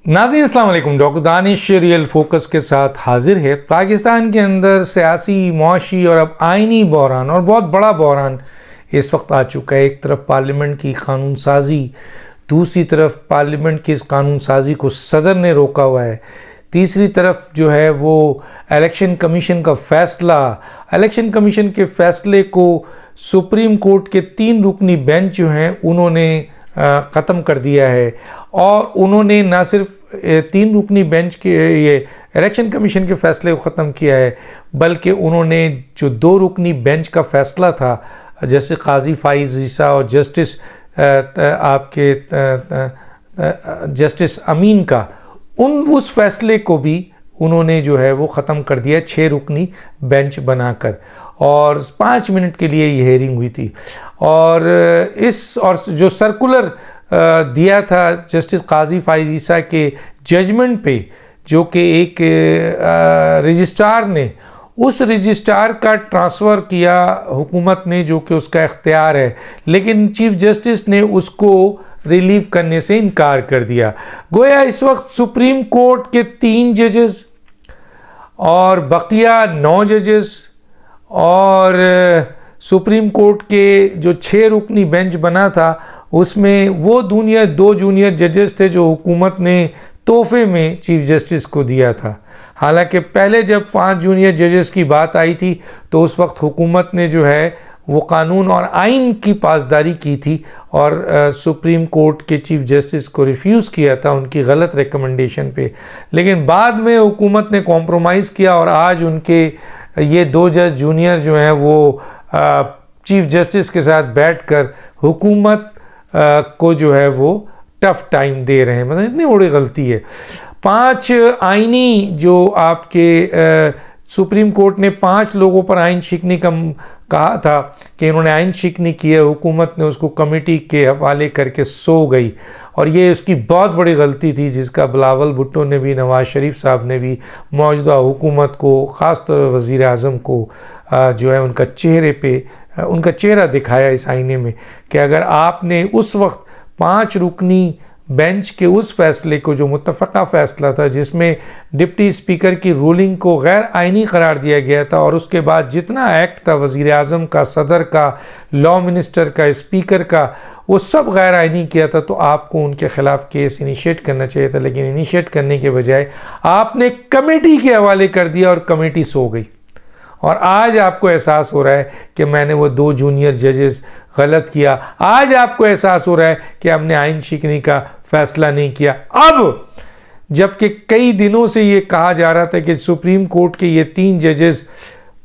नाज़रीन अस्सलाम वालेकुम। डॉक्टर दानिश रियल फोकस के साथ हाजिर है। पाकिस्तान के अंदर सियासी, मुआशी और अब आइनी बहरान और बहुत बड़ा बहरान इस वक्त आ चुका है। एक तरफ पार्लियामेंट की कानून साजी, दूसरी तरफ पार्लियामेंट की इस कानून साजी को सदर ने रोका हुआ है, तीसरी तरफ जो है वो इलेक्शन कमीशन का फ़ैसला, इलेक्शन कमीशन के फ़ैसले को सुप्रीम कोर्ट के 3 रुकनी बेंच जो हैं उन्होंने ख़त्म कर दिया है। और उन्होंने ना सिर्फ 3 रुकनी बेंच के ये इलेक्शन कमीशन के फ़ैसले को ख़त्म किया है, बल्कि उन्होंने जो 2 रुकनी बेंच का फ़ैसला था, जैसे काजी फाइज़ ईसा और जस्टिस आपके जस्टिस अमीन का, उस फैसले को भी उन्होंने जो है वो ख़त्म कर दिया 6 रुकनी बेंच बनाकर। और 5 मिनट के लिए ये हेयरिंग हुई थी। और जो सर्कुलर दिया था जस्टिस काजी फाइज़ ईसा के जजमेंट पे, जो कि एक रजिस्ट्रार ने, उस रजिस्ट्रार का ट्रांसफ़र किया हुकूमत ने, जो कि उसका इख्तियार है, लेकिन चीफ जस्टिस ने उसको रिलीव करने से इनकार कर दिया। गोया इस वक्त सुप्रीम कोर्ट के 3 जजेस और बकिया 9 जजेस और सुप्रीम कोर्ट के जो 6 रुकनी बेंच बना था, उसमें वो 2 जूनियर जजेस थे जो हुकूमत ने तोहफे में चीफ जस्टिस को दिया था। हालांकि पहले जब 5 जूनियर जजेस की बात आई थी तो उस वक्त हुकूमत ने जो है वो कानून और आइन की पासदारी की थी और सुप्रीम कोर्ट के चीफ जस्टिस को रिफ्यूज़ किया था उनकी गलत रिकमेंडेशन पे। लेकिन बाद में हुकूमत ने कॉम्प्रोमाइज़ किया और आज उनके ये 2 जज जूनियर जो हैं वो चीफ जस्टिस के साथ बैठकर हुकूमत को जो है वो टफ टाइम दे रहे हैं। मतलब इतनी बड़ी गलती है। 5 आइनी जो आपके सुप्रीम कोर्ट ने 5 लोगों पर आइन शिकनी का कहा था कि इन्होंने आइन शिकनी की है, हुकूमत ने उसको कमेटी के हवाले करके सो गई। और ये उसकी बहुत बड़ी गलती थी, जिसका बिलावल भुट्टो ने भी, नवाज़ शरीफ साहब ने भी मौजूदा हुकूमत को, ख़ास तौर पर वज़ीर आज़म को जो है उनका चेहरे पे उनका चेहरा दिखाया इस आईने में कि अगर आपने उस वक्त 5 रुकनी बेंच के उस फैसले को, जो मुत्तफ़क़ा फ़ैसला था जिसमें डिप्टी स्पीकर की रूलिंग को गैर आइनी करार दिया गया था, और उसके बाद जितना एक्ट था वज़ीर आज़म का, सदर का, लॉ मिनिस्टर का, स्पीकर का, वो सब गैर आइनी किया था, तो आपको उनके ख़िलाफ़ केस इनिशिएट करना चाहिए था। लेकिन इनिशिएट करने के बजाय आपने कमेटी के हवाले कर दिया और कमेटी सो गई। और आज आपको एहसास हो रहा है कि मैंने वो 2 जूनियर जजेस गलत किया। आज आपको एहसास हो रहा है कि हमने आइन शिकनी का फैसला नहीं किया। अब जबकि कई दिनों से ये कहा जा रहा था कि सुप्रीम कोर्ट के ये 3 जजेस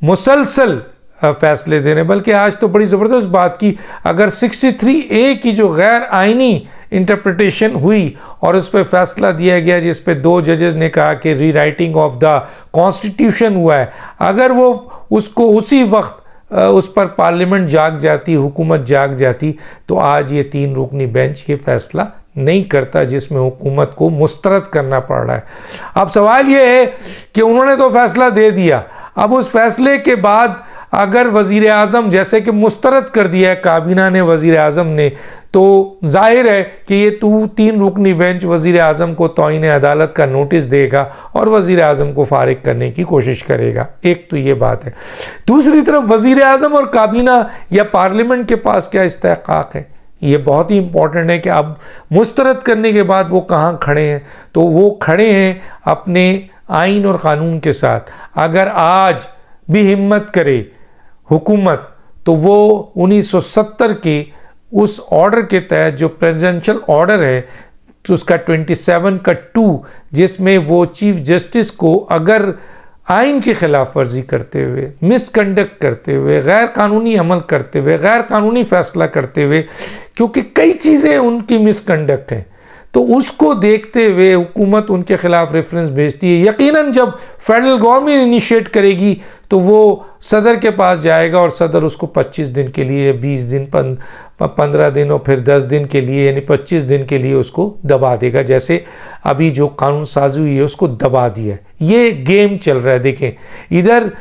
मुसलसल फैसले दे रहे हैं, बल्कि आज तो बड़ी ज़बरदस्त बात की, अगर 63A की जो गैर आइनी इंटरप्रिटेशन हुई और उस पर फैसला दिया गया, जिस पे 2 जजेस ने कहा कि रीराइटिंग ऑफ द कॉन्स्टिट्यूशन हुआ है, अगर वो उसको उसी वक्त उस पर पार्लियामेंट जाग जाती, हुकूमत जाग जाती, तो आज ये 3 रुकनी बेंच ये फैसला नहीं करता, जिसमें हुकूमत को मुस्तरद करना पड़ रहा है। अब सवाल ये है कि उन्होंने तो फैसला दे दिया, अब उस फैसले के बाद अगर वज़ीर आज़म, जैसे कि मुस्तरद कर दिया है काबीना ने, वज़ीर आज़म ने, तो जाहिर है कि ये 3 रुकनी बेंच वज़ीर आज़म को तौहीन अदालत का नोटिस देगा और वज़ीर आज़म को फारिग करने की कोशिश करेगा। एक तो ये बात है। दूसरी तरफ वज़ीर आज़म और काबीना या पार्लियामेंट के पास क्या इस्तेहक़ाक़ है, ये बहुत ही इम्पॉर्टेंट है कि अब मुस्तरद करने के बाद वो कहाँ खड़े हैं। तो वो खड़े हैं अपने आइन और क़ानून के साथ। अगर आज भी हिम्मत करे हुकूमत, तो वो 1970 के उस ऑर्डर के तहत, जो प्रेसिडेंशियल ऑर्डर है, तो उसका 27 का 2, जिसमें वो चीफ जस्टिस को अगर आइन की खिलाफ वर्जी करते हुए, मिसकंडक्ट करते हुए, गैर कानूनी अमल करते हुए, गैर कानूनी फैसला करते हुए, क्योंकि कई चीज़ें उनकी मिसकंडक्ट हैं, तो उसको देखते हुए हुकूमत उनके खिलाफ रेफरेंस भेजती है। यकीनन जब फेडरल गवर्नमेंट इनिशिएट करेगी तो वो सदर के पास जाएगा और सदर उसको 25 दिन के लिए, 20 दिन, 15 दिन और फिर 10 दिन के लिए, यानी 25 दिन के लिए उसको दबा देगा। जैसे अभी जो कानून साजी हुई है उसको दबा दिया। ये गेम चल रहा है। देखें, इधर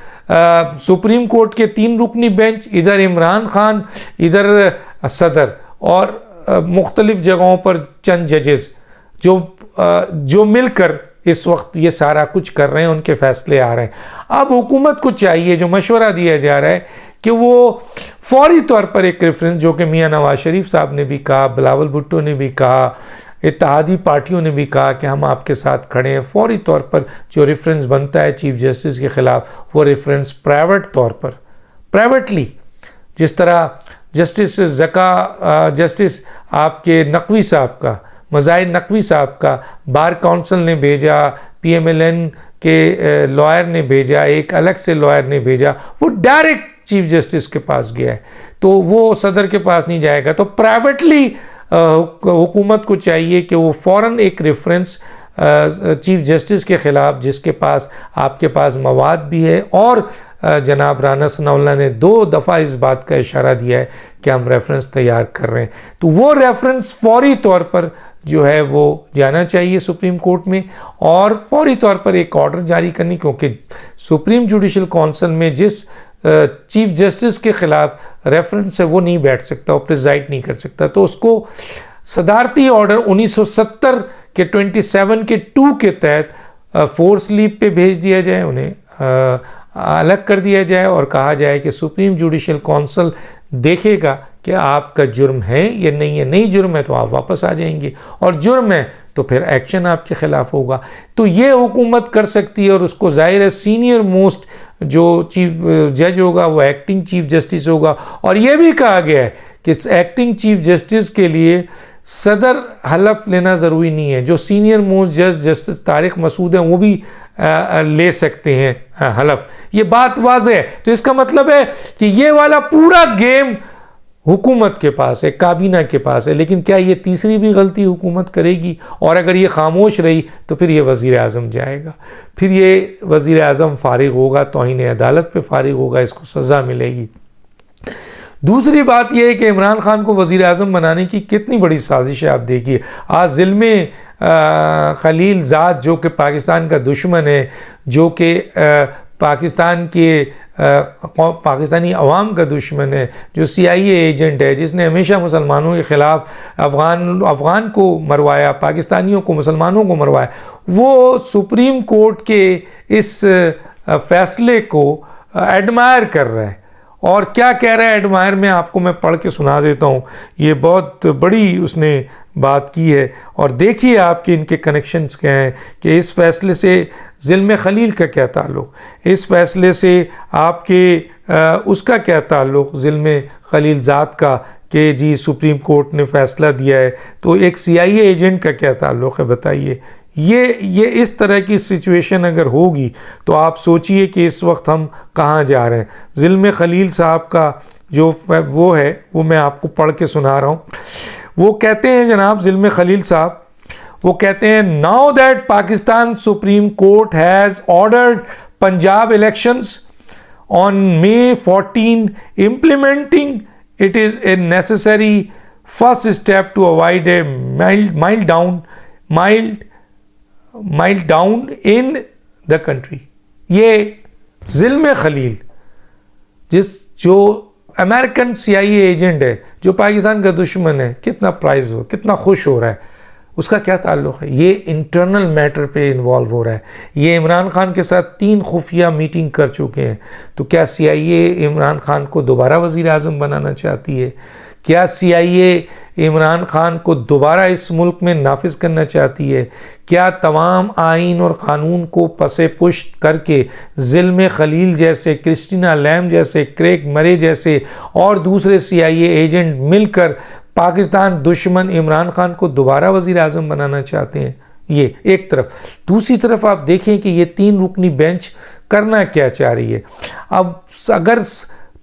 सुप्रीम कोर्ट के 3 रुकनी बेंच, इधर इमरान खान, इधर सदर और मुख्तलिफ जगहों पर चंद जजेस, जो मिलकर इस वक्त ये सारा कुछ कर रहे हैं, उनके फैसले आ रहे हैं। अब हुकूमत को चाहिए, जो मशवरा दिया जा रहा है, कि वो फौरी तौर पर एक रेफरेंस, जो कि मियां नवाज शरीफ साहब ने भी कहा, बिलावल भुट्टो ने भी कहा, इत्तेहादी पार्टियों ने भी कहा कि हम आपके साथ खड़े हैं, फौरी तौर पर जो रेफरेंस बनता है चीफ जस्टिस के ख़िलाफ़, वो रेफरेंस प्राइवेट तौर पर, प्राइवेटली, जिस तरह जस्टिस आपके नकवी साहब का, मज़ाहिर नकवी साहब का बार काउंसिल ने भेजा, PMLN के लॉयर ने भेजा, एक अलग से लॉयर ने भेजा, वो डायरेक्ट चीफ जस्टिस के पास गया है, तो वो सदर के पास नहीं जाएगा। तो प्राइवेटली हुकूमत को चाहिए कि वो फ़ौरन एक रेफरेंस चीफ जस्टिस के ख़िलाफ़, जिसके पास आपके पास मवाद भी है, और जनाब राना सनाउल्लाह ने 2 दफ़ा इस बात का इशारा दिया है कि हम रेफरेंस तैयार कर रहे हैं, तो वो रेफरेंस फौरी तौर पर जो है वो जाना चाहिए सुप्रीम कोर्ट में, और फौरी तौर पर एक ऑर्डर जारी करनी, क्योंकि सुप्रीम जुडिशल काउंसिल में जिस चीफ जस्टिस के ख़िलाफ़ रेफरेंस है वो नहीं बैठ सकता, वो प्रिजाइड नहीं कर सकता, तो उसको सदारती ऑर्डर 1970 के 27 के 2 के तहत फोर्स लीव पे भेज दिया जाए, उन्हें अलग कर दिया जाए, और कहा जाए कि सुप्रीम जुडिशल काउंसिल देखेगा कि आपका जुर्म है या नहीं है। नहीं जुर्म है तो आप वापस आ जाएंगे, और जुर्म है तो फिर एक्शन आपके ख़िलाफ़ होगा। तो ये हुकूमत कर सकती है, और उसको ज़ाहिर है सीनियर मोस्ट जो चीफ जज होगा वो एक्टिंग चीफ जस्टिस होगा। और ये भी कहा गया है कि एक्टिंग चीफ जस्टिस के लिए सदर हलफ लेना ज़रूरी नहीं है, जो सीनियर मोस्ट जज जस्टिस तारिक मसूद हैं वो भी ले सकते हैं हलफ। ये बात वाज़ेह है। तो इसका मतलब है कि ये वाला पूरा गेम हुकूमत के पास है, काबीना के पास है। लेकिन क्या ये तीसरी भी गलती हुकूमत करेगी? और अगर ये खामोश रही तो फिर ये वज़ीर आज़म जाएगा, फिर ये वज़ीर आज़म फारिग होगा, तौहीन अदालत पे फारिग होगा, इसको सज़ा मिलेगी। दूसरी बात यह है कि इमरान खान को वज़ीर आज़म बनाने की कितनी बड़ी साजिश है। आप देखिए, आज ज़िल्मे खलील ज़ाद जो कि पाकिस्तान का दुश्मन है, जो कि पाकिस्तान के पाकिस्तानी अवाम का दुश्मन है, जो CIA एजेंट है, जिसने हमेशा मुसलमानों के ख़िलाफ़ अफ़गान को मरवाया, पाकिस्तानियों को, मुसलमानों को मरवाया, वो सुप्रीम कोर्ट के इस फ़ैसले को एडमायर कर रहा है। और क्या कह रहा है एडमायर में, आपको मैं पढ़ के सुना देता हूँ। ये बहुत बड़ी उसने बात की है, और देखिए आपके इनके कनेक्शंस क्या हैं कि इस फ़ैसले से ज़िल्मे खलील का क्या ताल्लुक़, इस फ़ैसले से आपके उसका क्या ताल्लुक़ ज़िल्मे खलील ज़ात का, कि जी सुप्रीम कोर्ट ने फ़ैसला दिया है, तो एक CIA एजेंट का क्या ताल्लुक़ है, बताइए। ये इस तरह की सिचुएशन अगर होगी तो आप सोचिए कि इस वक्त हम कहाँ जा रहे हैं। ज़िल्मे खलील साहब का जो वो है, वो मैं आपको पढ़ के सुना रहा हूँ। वो कहते हैं, जनाब ज़िल्मे खलील साहब, वो कहते हैं, now that Pakistan supreme court has ordered Punjab elections on May 14, implementing it is a necessary first step to avoid a mild down in the country। ये ज़िल्मे खलील, जो अमेरिकन CIA एजेंट है, जो पाकिस्तान का दुश्मन है, कितना प्राइज हो, कितना खुश हो रहा है, उसका क्या ताल्लुक़ है? ये इंटरनल मैटर पे इन्वॉल्व हो रहा है। ये इमरान खान के साथ 3 खुफिया मीटिंग कर चुके हैं। तो क्या CIA इमरान खान को दोबारा वज़ीर आज़म बनाना चाहती है? क्या CIA इमरान खान को दोबारा इस मुल्क में नाफिज करना चाहती है? क्या तमाम आइन और क़ानून को पसे पुश्त करके ज़िल्मे खलील जैसे, क्रिस्टीना लैम जैसे, क्रेग मरे जैसे और दूसरे CIA एजेंट मिलकर पाकिस्तान दुश्मन इमरान खान को दोबारा वज़ीर आज़म बनाना चाहते हैं? ये एक तरफ। दूसरी तरफ आप देखें कि ये 3 रुकनी बेंच करना क्या चाह रही है। अब अगर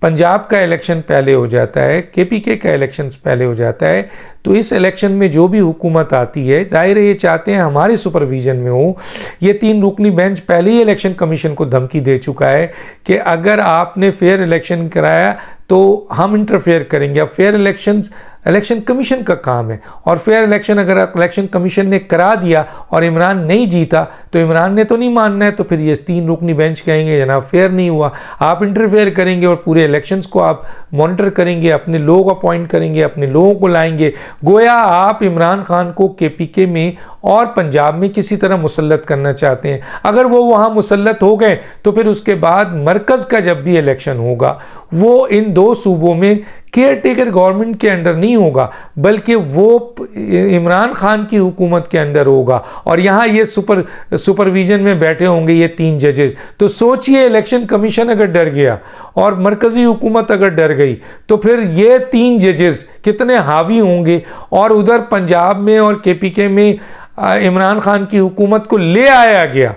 पंजाब का इलेक्शन पहले हो जाता है, KPK का इलेक्शन पहले हो जाता है, तो इस इलेक्शन में जो भी हुकूमत आती है, जाहिर है ये चाहते हैं हमारे सुपरविजन में हो। ये 3 रुकनी बेंच पहले ही इलेक्शन कमीशन को धमकी दे चुका है कि अगर आपने फेयर इलेक्शन कराया तो हम इंटरफेयर करेंगे। अब फेयर इलेक्शंस इलेक्शन कमीशन का काम है। और फेयर इलेक्शन अगर इलेक्शन कमीशन ने करा दिया और इमरान नहीं जीता तो इमरान ने तो नहीं मानना है, तो फिर ये 3 रुकनी बेंच कहेंगे जनाब फेयर नहीं हुआ, आप इंटरफेयर करेंगे और पूरे इलेक्शंस को आप मॉनिटर करेंगे, अपने लोग अपॉइंट करेंगे, अपने लोगों को लाएंगे, गोया आप इमरान खान को KPK में और पंजाब में किसी तरह मुसल्लत करना चाहते हैं। अगर वो वहाँ मुसल्लत हो गए तो फिर उसके बाद मरकज़ का जब भी इलेक्शन होगा वो इन 2 सूबों में केयर टेकर गवर्नमेंट के अंडर नहीं होगा, बल्कि वो इमरान खान की हुकूमत के अंडर होगा। और यहाँ ये सुपरविजन में बैठे होंगे ये 3 जजेस। तो सोचिए, इलेक्शन कमीशन अगर डर गया और मरकज़ी हुकूमत अगर डर गई तो फिर ये 3 जजेस कितने हावी होंगे। और उधर पंजाब में और KPK में इमरान खान की हुकूमत को ले आया गया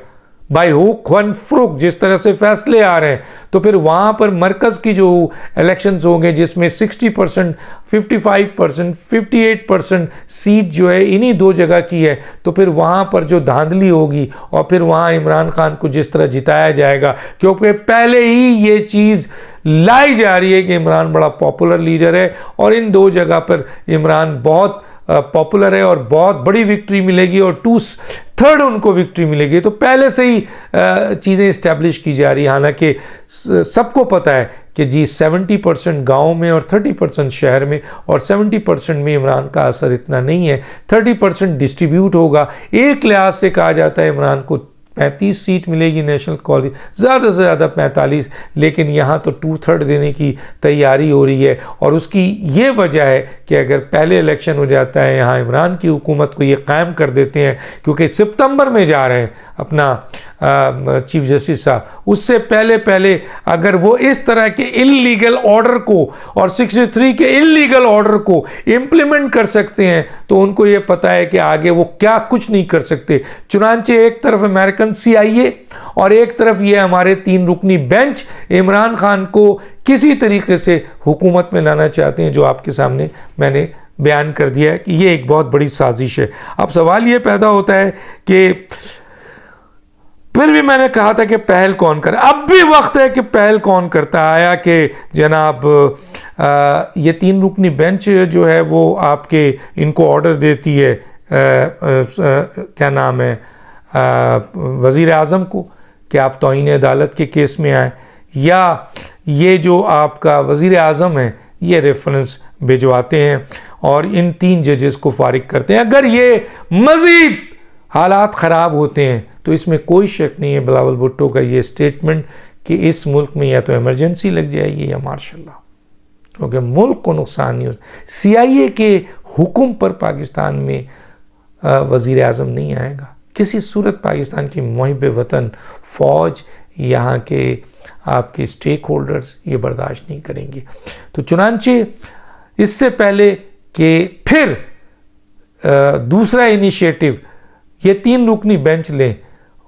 बाय हुक वन फ्रुक, जिस तरह से फैसले आ रहे हैं, तो फिर वहाँ पर मरकज़ की जो इलेक्शंस होंगे जिसमें 60%, 55%, 58% सीट जो है इन्हीं 2 जगह की है, तो फिर वहाँ पर जो धांधली होगी और फिर वहाँ इमरान खान को जिस तरह जिताया जाएगा, क्योंकि पहले ही ये चीज़ लाई जा रही है कि इमरान बड़ा पॉपुलर लीडर है और इन 2 जगह पर इमरान बहुत पॉपुलर है और बहुत बड़ी विक्ट्री मिलेगी और 2/3 उनको विक्ट्री मिलेगी। तो पहले से ही चीज़ें इस्टेब्लिश की जा रही है। हालांकि सबको पता है कि जी 70% गाँव में और 30% शहर में, और 70% में इमरान का असर इतना नहीं है, 30% डिस्ट्रीब्यूट होगा। एक लिहाज से कहा जाता है इमरान को 35 सीट मिलेगी नेशनल कॉलेज, ज़्यादा से ज़्यादा 45, लेकिन यहाँ तो 2/3 देने की तैयारी हो रही है। और उसकी ये वजह है कि अगर पहले इलेक्शन हो जाता है, यहाँ इमरान की हुकूमत को ये कायम कर देते हैं, क्योंकि सितंबर में जा रहे हैं अपना चीफ जस्टिस साहब, उससे पहले अगर वो इस तरह के इल्लीगल ऑर्डर को और 63 के इल्लीगल ऑर्डर को इम्प्लीमेंट कर सकते हैं तो उनको ये पता है कि आगे वो क्या कुछ नहीं कर सकते। चुनांचे एक तरफ अमेरिकन CIA और एक तरफ ये हमारे 3 रुकनी बेंच इमरान खान को किसी तरीके से हुकूमत में लाना चाहते हैं, जो आपके सामने मैंने बयान कर दिया है कि ये एक बहुत बड़ी साजिश है। अब सवाल ये पैदा होता है कि फिर भी मैंने कहा था कि पहल कौन करे, अब भी वक्त है कि पहल कौन करता आया कि जनाब ये 3 रुकनी बेंच जो है वो आपके इनको ऑर्डर देती है क्या नाम है वज़ीर आज़म को कि आप तौहीन अदालत के केस में आए, या ये जो आपका वज़ीर आज़म है ये रेफरेंस भिजवाते हैं और इन 3 जजेस को फारिग करते हैं। अगर ये मज़ीद हालात ख़राब होते हैं तो इसमें कोई शक नहीं है बिलावल भुट्टो का ये स्टेटमेंट कि इस मुल्क में या तो इमरजेंसी लग जाएगी या मार्शल लॉ, क्योंकि मुल्क को नुकसान नहीं हो। CIA के हुक्म पर पाकिस्तान में वज़ीर आज़म नहीं आएगा, किसी सूरत पाकिस्तान की मुहिब वतन फ़ौज यहाँ के आपके स्टेक होल्डर्स ये बर्दाश्त नहीं करेंगे। तो चुनांचे इससे पहले कि फिर दूसरा इनिशिएटिव ये 3 रुकनी बेंच लें,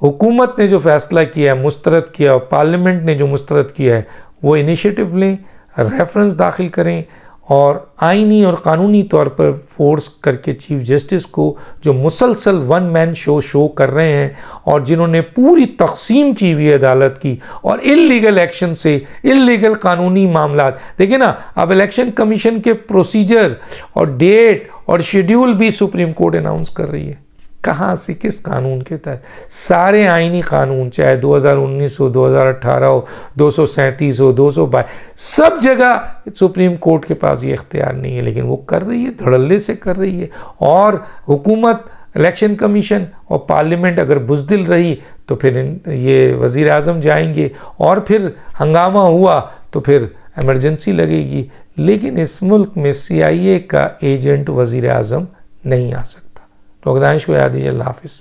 हुकूमत ने जो फैसला किया है मुस्तरद किया और पार्लियामेंट ने जो मुस्तरद किया है वो इनिशिएटिव लें, रेफरेंस दाखिल करें और आइनी और कानूनी तौर पर फोर्स करके चीफ जस्टिस को जो मुसलसल 1 मैन शो कर रहे हैं और जिन्होंने पूरी तकसीम की हुई अदालत की और इल्लीगल एक्शन से इल्लीगल कानूनी मामला, देखिए ना अब इलेक्शन कमीशन के प्रोसीजर और डेट और शेड्यूल भी सुप्रीम कोर्ट अनाउंस कर रही है। कहाँ से, किस कानून के तहत? सारे आईनी कानून, चाहे 2019 हो, 2018 हो, 237 हो, 222, सब जगह सुप्रीम कोर्ट के पास ये इख्तियार नहीं है, लेकिन वो कर रही है, धड़ल्ले से कर रही है। और हुकूमत, इलेक्शन कमीशन और पार्लियामेंट अगर बुज़दिल रही तो फिर ये वज़ीर आज़म जाएंगे और फिर हंगामा हुआ तो फिर इमरजेंसी लगेगी। लेकिन इस मुल्क में CIA का एजेंट वज़ीर आज़म नहीं आ सकता। तो दानिश को याद दीजिए। अल्लाह हाफ़िज़।